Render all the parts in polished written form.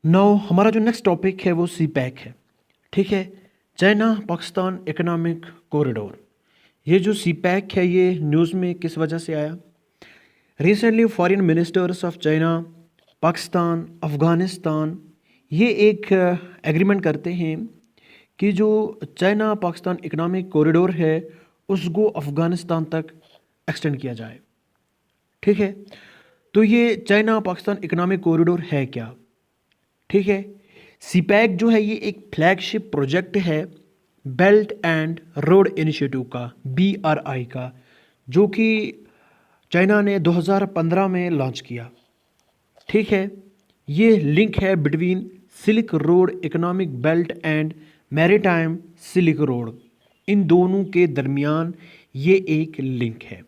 Now हमारा जो next topic है वो सी पैक है। ठीक है। China Pakistan economic corridor. ये जो सी पैक है ये न्यूज़ में किस वजह से आया? Recently foreign ministers of China, Pakistan, Afghanistan ये एक एग्रीमेंट करते हैं कि जो चाइना पाकिस्तान इकोनॉमिक कॉरिडोर है उसको अफ़गानिस्तान तक एक्सटेंड किया जाए। ठीक है। तो ये चाइना पाकिस्तान इकोनॉमिक कॉरिडोर है क्या? ठीक है। सीपैक जो है ये एक फ्लैगशिप प्रोजेक्ट है बेल्ट एंड रोड इनिशिएटिव का, BRI का, जो कि चाइना ने 2015 में लॉन्च किया। ठीक है। ये लिंक है between silk road economic belt and maritime silk road. इन दोनों के दरमियान ये एक लिंक है।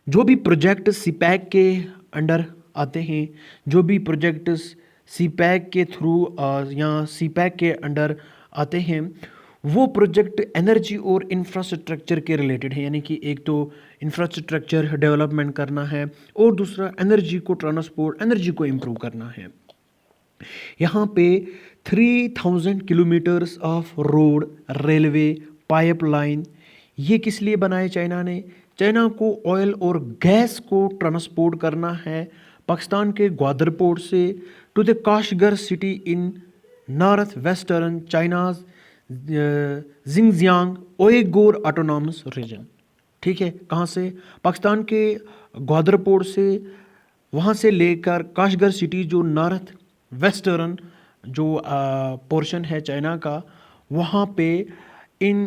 जो भी प्रोजेक्ट सीपैक के अंडर आते हैं, जो भी प्रोजेक्ट सीपैक के थ्रू या सीपैक के अंडर आते हैं, वो प्रोजेक्ट एनर्जी और इंफ्रास्ट्रक्चर के रिलेटेड है। यानी कि एक तो इंफ्रास्ट्रक्चर डेवलपमेंट करना है और दूसरा एनर्जी को ट्रांसपोर्ट, एनर्जी को इम्प्रूव करना है। यहाँ पे 3000 kilometres of road, railway, pipeline ये किस लिए बनाए चाइना ने? चाइना को ऑयल और गैस को ट्रांसपोर्ट करना है पाकिस्तान के ग्वादर पोर्ट से to the Kashgar city in north western China's Xinjiang Uyghur autonomous region. ठीक है। कहाँ से? पाकिस्तान के ग्वादर पोर्ट से, वहाँ से लेकर काशगर सिटी जो नॉर्थ वेस्टर्न जो पोर्शन है चाइना का, वहाँ पे इन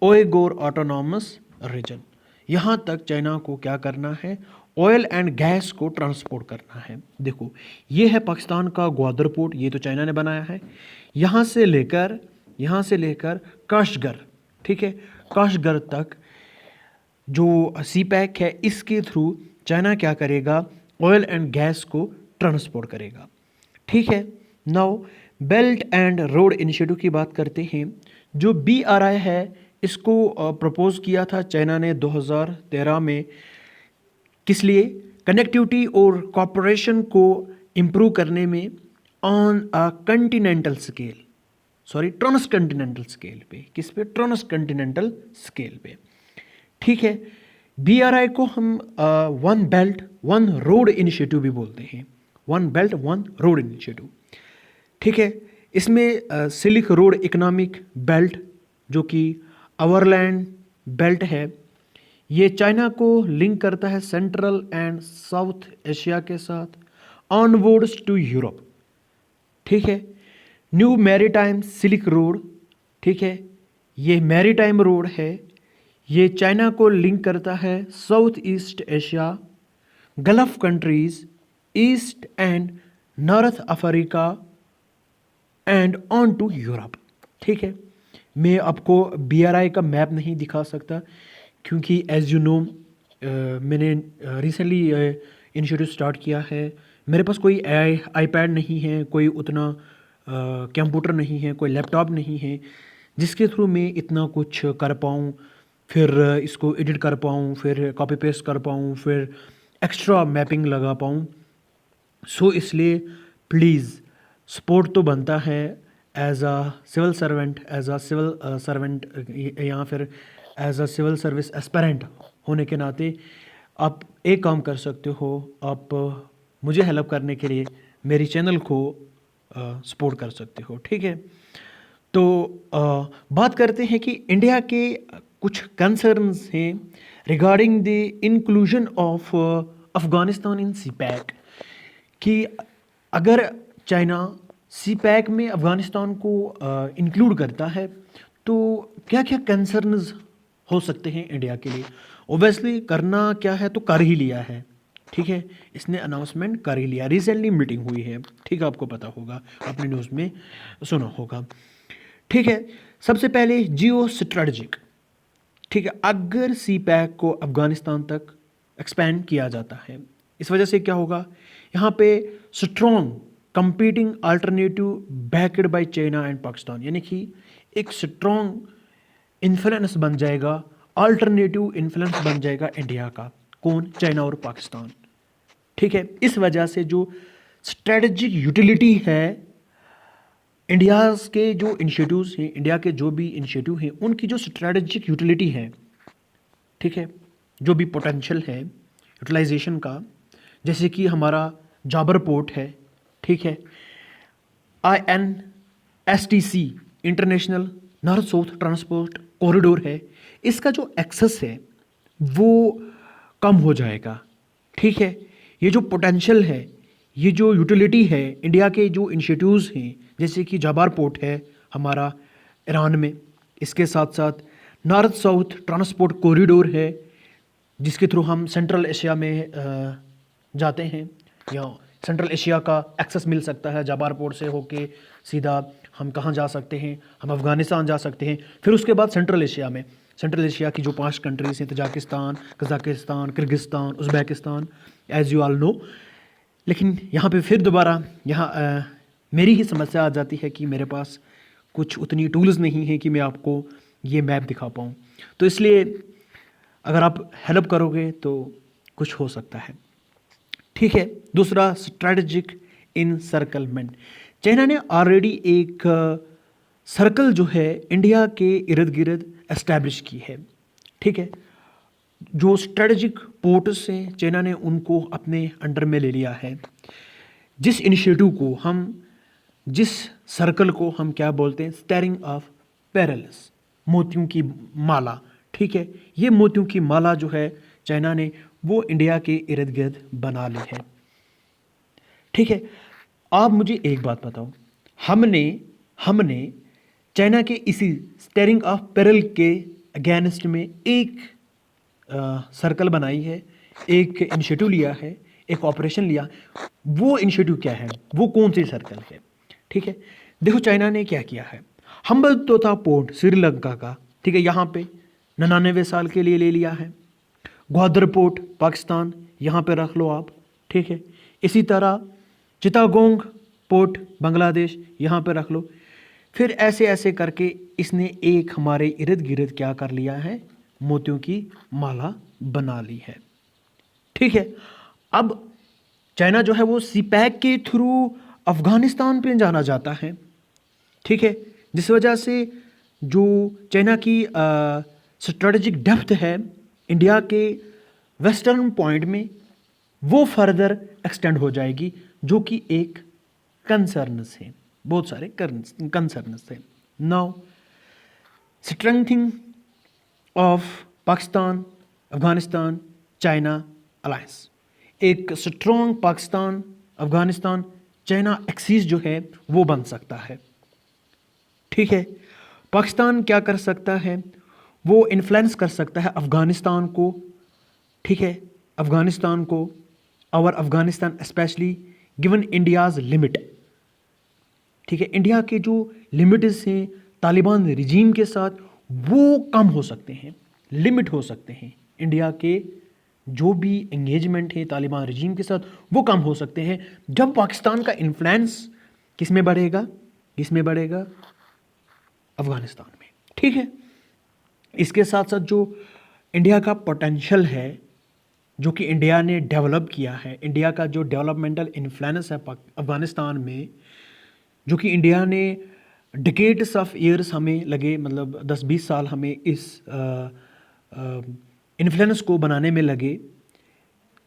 ओएगोर ऑटोनॉमस रीजन, यहाँ तक चाइना को क्या करना है? ऑयल एंड गैस को ट्रांसपोर्ट करना है। देखो, ये है पाकिस्तान का ग्वादर पोर्ट, ये तो चाइना ने बनाया है। यहाँ से लेकर काशगर, ठीक है, काशगर तक जो सीपैक है इसके थ्रू चाइना क्या करेगा? ऑयल एंड गैस को ट्रांसपोर्ट करेगा। ठीक है। Now belt and road initiative की बात करते हैं। जो BRI है इसको प्रपोज किया था चाइना ने 2013 में। किस लिए? कनेक्टिविटी और कॉपरेशन को इम्प्रूव करने में on a continental scale, sorry transcontinental scale पे। किस पे? ट्रांसकंटिनेंटल स्केल पे। ठीक है। BRI को हम one belt one road initiative भी बोलते हैं। One belt one road initiative. ठीक है। इसमें सिल्क रोड इकोनॉमिक बेल्ट जो कि ओवरलैंड बेल्ट है, ये चाइना को लिंक करता है सेंट्रल एंड साउथ एशिया के साथ ऑनवर्ड्स टू यूरोप। ठीक है। न्यू मैरीटाइम सिल्क रोड, ठीक है, ये मैरीटाइम रोड है, ये चाइना को लिंक करता है South East Asia, Gulf countries, East and North Africa and on to Europe. ठीक है। मैं आपको BRI का मैप नहीं दिखा सकता क्योंकि एज यू नो मैंने रिसेंटली इनिशिएटिव स्टार्ट किया है। मेरे पास कोई iPad नहीं है, कोई उतना कंप्यूटर नहीं है, कोई लैपटॉप नहीं है जिसके थ्रू मैं इतना कुछ कर पाऊँ, फिर इसको एडिट कर पाऊँ, फिर कॉपी पेस्ट कर पाऊँ, फिर एक्स्ट्रा मैपिंग लगा पाऊँ। सो इसलिए प्लीज़ सपोर्ट तो बनता है as a civil servant, as a civil servant या फिर as a civil service aspirant होने के नाते आप एक काम कर सकते हो। आप मुझे हेल्प करने के लिए मेरी चैनल को सपोर्ट कर सकते हो। ठीक है। तो बात करते हैं कि इंडिया के कुछ कंसर्न्स हैं regarding the inclusion of Afghanistan in CPEC, कि अगर चाइना सीपैक में अफ़गानिस्तान को इंक्लूड करता है तो क्या क्या कंसर्न्स हो सकते हैं इंडिया के लिए। ओबियसली करना क्या है तो कर ही लिया है। ठीक है। इसने अनाउंसमेंट कर ही लिया, रिसेंटली मीटिंग हुई है। ठीक है, आपको पता होगा, आपने न्यूज़ में सुना होगा। ठीक है। सबसे पहले जियो स्ट्रेटजिक। ठीक है। अगर सीपैक को अफ़गानिस्तान तक एक्सपेंड किया जाता है, इस वजह से क्या होगा? यहाँ पे strong competing alternative backed by China and Pakistan, यानी कि एक स्ट्रॉन्ग इन्फ्लुएंस बन जाएगा, अल्टरनेटिव इन्फ्लुएंस बन जाएगा इंडिया का। कौन? चाइना और पाकिस्तान। ठीक है। इस वजह से जो स्ट्रेटजिक यूटिलिटी है इंडिया के जो इनिशिएटिव्स हैं, इंडिया के जो भी इनिशिएटिव हैं उनकी जो स्ट्रेटजिक यूटिलिटी है, ठीक है, जो भी पोटेंशियल है यूटिलाइजेशन का, जैसे कि हमारा जाबर पोर्ट है, ठीक है, INSTC international north south transport corridor है, इसका जो एक्सेस है वो कम हो जाएगा, ठीक है। ये जो पोटेंशियल है, ये जो यूटिलिटी है इंडिया के जो इनिशिएटिव्स हैं, जैसे कि जाबार पोर्ट है हमारा ईरान में, इसके साथ साथ नॉर्थ साउथ ट्रांसपोर्ट कॉरिडोर है जिसके थ्रू हम सेंट्रल एशिया में जाते हैं, या सेंट्रल एशिया का एक्सेस मिल सकता है जाबार पोर्ट से होके सीधा हम कहाँ जा सकते हैं, हम अफ़गानिस्तान जा सकते हैं। फिर उसके बाद सेंट्रल एशिया की जो 5 कंट्रीज़ हैं, Tajikistan, Kazakhstan, Kyrgyzstan, Uzbekistan, as you all know. लेकिन यहाँ पे फिर दोबारा मेरी ही समस्या आ जाती है कि मेरे पास कुछ उतनी टूल्स नहीं है कि मैं आपको ये मैप दिखा पाऊँ, तो इसलिए अगर आप हेल्प करोगे तो कुछ हो सकता है, ठीक है। दूसरा, स्ट्रैटेजिक इनसर्कलमेंट। चाइना ने ऑलरेडी एक सर्कल जो है इंडिया के इर्द गिर्द एस्टैब्लिश की है, ठीक है। जो स्ट्रैटेजिक पोर्ट्स हैं चाइना ने उनको अपने अंडर में ले लिया है। जिस इनिशिएटिव को हम, जिस सर्कल को हम क्या बोलते हैं, स्टेरिंग ऑफ पेरल्स, मोतियों की माला, ठीक है। ये मोतियों की माला जो है चाइना ने वो इंडिया के इर्द गिर्द बना ली है, ठीक है। आप मुझे एक बात बताओ, हमने चाइना के इसी स्टेरिंग ऑफ पेरल के अगेंस्ट में एक सर्कल बनाई है, एक इनिशिएटिव लिया है, एक ऑपरेशन लिया। वो इनिशिएटिव क्या है, वो कौन सी सर्कल है, ठीक है। देखो चाइना ने क्या किया है, हम्बनतोता पोर्ट श्रीलंका का, ठीक है, यहाँ पे 99 साल के लिए ले लिया है। ग्वादर पोर्ट पाकिस्तान, यहाँ पे रख लो आप, ठीक है। इसी तरह चिटागोंग पोर्ट बांग्लादेश, यहाँ पे रख लो। फिर ऐसे ऐसे करके इसने एक हमारे इर्द गिर्द क्या कर लिया है, मोतियों की माला बना ली है, ठीक है। अब चाइना जो है वो सीपैक के थ्रू अफगानिस्तान पे जाना चाहता है, ठीक है, जिस वजह से जो चाइना की स्ट्रेटेजिक डेप्थ है इंडिया के वेस्टर्न पॉइंट में, वो फर्दर एक्सटेंड हो जाएगी, जो कि एक कंसर्न्स है, बहुत सारे कंसर्न्स है। Now strengthening of Pakistan Afghanistan China alliance, एक strong Pakistan Afghanistan China axis जो है वो बन सकता है, ठीक है। पाकिस्तान क्या कर सकता है, वो इन्फ्लुएंस कर सकता है अफगानिस्तान को, ठीक है, अफगानिस्तान को, और Afghanistan specially given India's limit, ठीक है। इंडिया के जो लिमिट्स हैं तालिबान रिजीम के साथ, वो कम हो सकते हैं, लिमिट हो सकते हैं। इंडिया के जो भी एंगेजमेंट है तालिबान रिजीम के साथ वो कम हो सकते हैं जब पाकिस्तान का इन्फ्लुएंस किस में बढ़ेगा, अफगानिस्तान में, ठीक है। इसके साथ साथ जो इंडिया का पोटेंशियल है, जो कि इंडिया ने डेवलप किया है, इंडिया का जो डेवलपमेंटल इन्फ्लुएंस है अफगानिस्तान में, जो कि इंडिया ने डिकेड्स ऑफ ईयर्स हमें लगे, मतलब 10-20 साल हमें इस इन्फ्लुएंस को बनाने में लगे।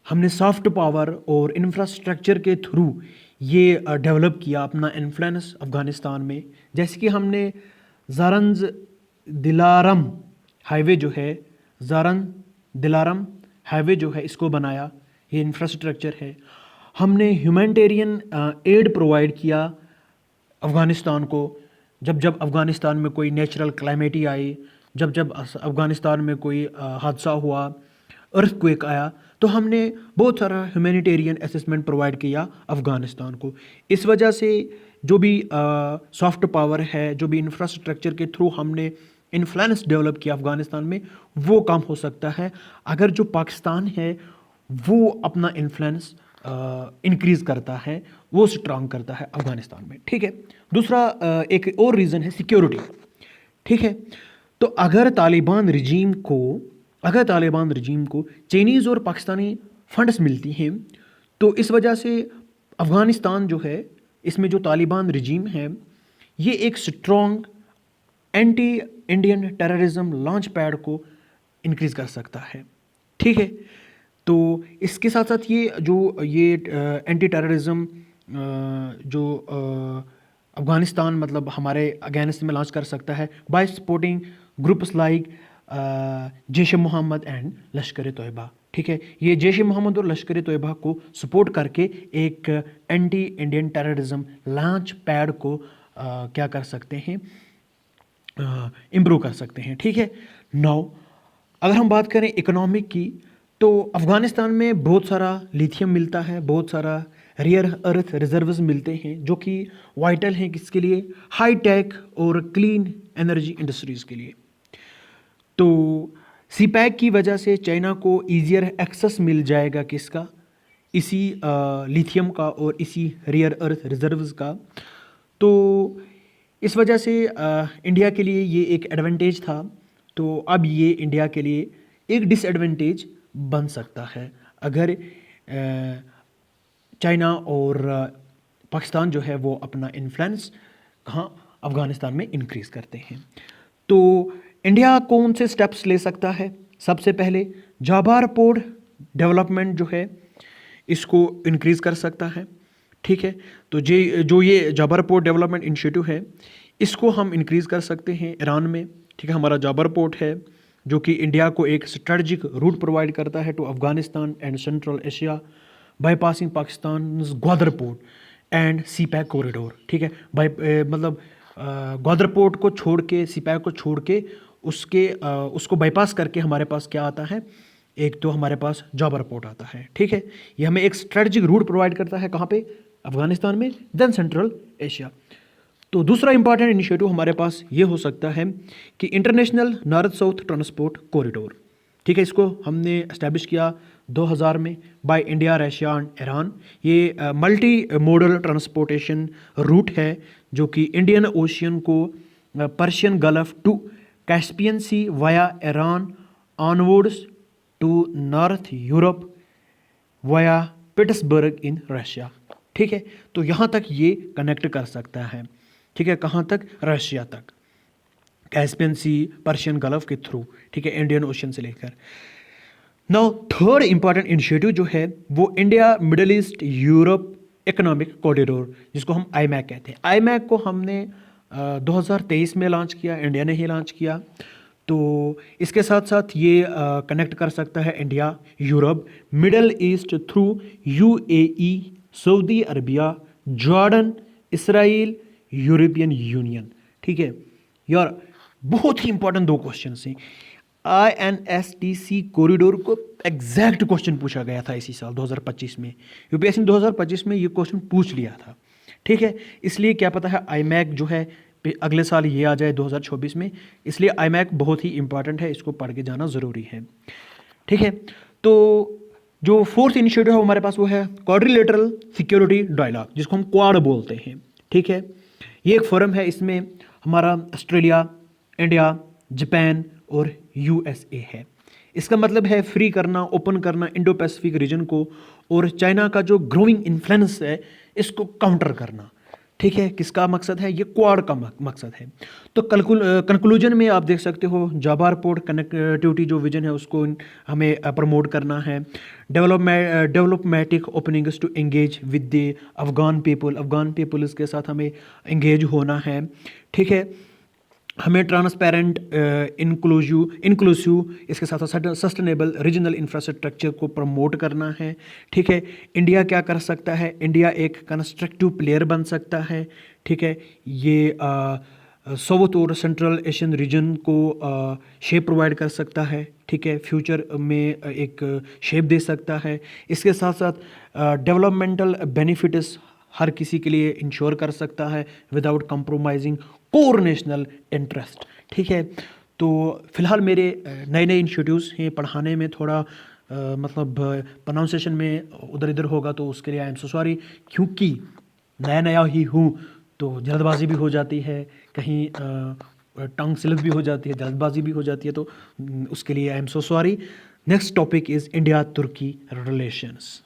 हमने सॉफ्ट पावर और इंफ्रास्ट्रक्चर के थ्रू ये डेवलप किया अपना इन्फ्लुएंस अफ़गानिस्तान में। जैसे कि हमने ज़ारंज दिलारम हाईवे जो है, ज़ारंज दिलारम हाईवे जो है, इसको बनाया, ये इंफ्रास्ट्रक्चर है। हमने ह्यूमैनिटेरियन एड प्रोवाइड किया अफ़गानिस्तान को, जब जब अफ़गानिस्तान में कोई नेचुरल क्लाइमेटी आई, जब जब अफ़गानिस्तान में कोई हादसा हुआ, अर्थक्वेक आया, तो हमने बहुत सारा ह्यूमैनिटेरियन असिस्टेंट प्रोवाइड किया अफ़गानिस्तान को। इस वजह से जो भी सॉफ्ट पावर है, जो भी इंफ्रास्ट्रक्चर के थ्रू हमने इन्फ्लुएंस डेवलप किया अफ़गानिस्तान में, वो काम हो सकता है अगर जो पाकिस्तान है वो अपना इन्फ्लुएंस इंक्रीज़ करता है, वो स्ट्रांग करता है अफ़गानिस्तान में, ठीक है। दूसरा एक और रीज़न है सिक्योरिटी, ठीक है। तो अगर तालिबान रिजीम को चाइनीज़ और पाकिस्तानी फंड्स मिलती हैं, तो इस वजह से अफ़गानिस्तान जो है, इसमें जो तालिबान रिजीम है, ये एक strong anti Indian terrorism launch pad को इंक्रीज़ कर सकता है। ठीक है, तो इसके साथ साथ ये एंटी टेररिज्म जो अफ़गानिस्तान मतलब हमारे अगेंस्ट में लॉन्च कर सकता है by supporting groups like Jaish e Mohammed and Lashkar e Taiba. ठीक है, ये जैश ए मोहम्मद और लश्कर ए तोयबा को सपोर्ट करके एक anti Indian terrorism launch pad को क्या कर सकते हैं, इम्प्रूव कर सकते हैं। ठीक है, नाउ अगर हम बात करें इकोनॉमिक की, तो अफ़गानिस्तान में बहुत सारा लिथियम मिलता है, बहुत सारा रेयर अर्थ रिजर्व्स मिलते हैं जो कि वाइटल हैं किसके लिए, हाई टेक और क्लीन एनर्जी इंडस्ट्रीज़ के लिए। तो सीपैक की वजह से चाइना को ईजियर एक्सेस मिल जाएगा किसका, इसी लिथियम का और इसी रेयर अर्थ रिजर्व्स का। तो इस वजह से इंडिया के लिए ये एक एडवांटेज था, तो अब ये इंडिया के लिए एक डिसएडवांटेज बन सकता है अगर चाइना और पाकिस्तान जो है वो अपना इन्फ्लुएंस कहाँ, अफ़गानिस्तान में इंक्रीज़ करते हैं। तो इंडिया कौन से स्टेप्स ले सकता है? सबसे पहले जाबार पोर्ट डेवलपमेंट जो है इसको इंक्रीज़ कर सकता है। ठीक है, तो ये जाबार पोर्ट डेवलपमेंट इनिशिएटिव है, इसको हम इंक्रीज़ कर सकते हैं ईरान में। ठीक है, हमारा जाबार पोर्ट है जो कि इंडिया को एक स्ट्रेटजिक रूट प्रोवाइड करता है to Afghanistan and Central Asia bypassing Pakistan Gwadar port and CPEC corridor. ठीक है, मतलब ग्वादर पोर्ट को छोड़ के, सीपैक को छोड़ के उसको बाईपास करके हमारे पास क्या आता है, एक तो हमारे पास जाबार पोर्ट आता है। ठीक है, ये हमें एक स्ट्रेटजिक रूट प्रोवाइड करता है कहाँ पे, अफ़गानिस्तान में, देन सेंट्रल एशिया। तो दूसरा इंपॉर्टेंट इनिशिएटिव हमारे पास ये हो सकता है कि international north south transport corridor. ठीक है, इसको हमने एस्टैब्लिश किया 2000 में by India, Russia and Iran. ये मल्टी मोडल ट्रांसपोर्टेशन रूट है जो कि इंडियन ओशियन को Persian Gulf to Caspian Sea via Iran onwards to North Europe via Pittsburgh in Russia. ठीक है, तो यहाँ तक ये कनेक्ट कर सकता है। ठीक है, कहाँ तक, रशिया तक, कैस्पियन सी, पर्शियन गल्फ के थ्रू। ठीक है, इंडियन ओशन से लेकर। नाउ थर्ड इंपॉर्टेंट इनिशिएटिव जो है वो India middle east Europe economic corridor, जिसको हम आईमैक कहते हैं। आईमैक को हमने 2023 में लॉन्च किया, इंडिया ने ही लॉन्च किया। तो इसके साथ साथ ये कनेक्ट कर सकता है India Europe middle east through UAE, Saudi Arabia, Jordan, Israel, European union. ठीक है यार, बहुत ही इंपॉर्टेंट दो क्वेश्चन हैं। INSTC कॉरिडोर को एग्जैक्ट क्वेश्चन पूछा गया था इसी साल 2025 में, यूपीएससी 2025 में ये क्वेश्चन पूछ लिया था। ठीक है, इसलिए क्या पता है आईमैक जो है अगले साल ये आ जाए 2024 में, इसलिए आईमैक बहुत ही इंपॉर्टेंट है, इसको पढ़ के जाना ज़रूरी है। ठीक है, तो जो फोर्थ इनिशिएटिव है हमारे पास वो है क्वाड्रिलेटरल सिक्योरिटी डायलॉग, जिसको हम क्वाड बोलते हैं। ठीक है, ये एक फोरम है, इसमें हमारा ऑस्ट्रेलिया, इंडिया, जापान और USA है। इसका मतलब है फ्री करना, ओपन करना इंडो पैसिफिक रीजन को, और चाइना का जो ग्रोइंग इन्फ्लुएंस है इसको काउंटर करना। ठीक है, किसका मकसद है, ये क्वाड का मकसद है। तो कंक्लूजन में आप देख सकते हो, जाबार पोर्ट कनेक्टिविटी जो विजन है उसको हमें प्रमोट करना है। Developmental openings to engage with the Afghan people के साथ हमें एंगेज होना है। ठीक है, हमें ट्रांसपेरेंट, इंक्लूसिव, इसके साथ साथ सस्टेनेबल रीजनल इंफ्रास्ट्रक्चर को प्रमोट करना है। ठीक है, इंडिया क्या कर सकता है, इंडिया एक कंस्ट्रक्टिव प्लेयर बन सकता है। ठीक है, ये साउथ और सेंट्रल एशियन रीजन को शेप प्रोवाइड कर सकता है। ठीक है, फ्यूचर में एक शेप दे सकता है। इसके साथ साथ डेवलपमेंटल बेनिफिट्स हर किसी के लिए इंश्योर कर सकता है without compromising core national interest. ठीक है, तो फिलहाल मेरे नए नए इंस्टीट्यूट्स हैं, पढ़ाने में थोड़ा मतलब प्रोनाउंसिएशन में उधर इधर होगा, तो उसके लिए आई एम सो सॉरी, क्योंकि नया नया ही हूँ तो जल्दबाजी भी हो जाती है, कहीं टंग स्लिप भी हो जाती है, जल्दबाजी भी हो जाती है, तो उसके लिए I am so sorry. Next topic is India Turkey relations.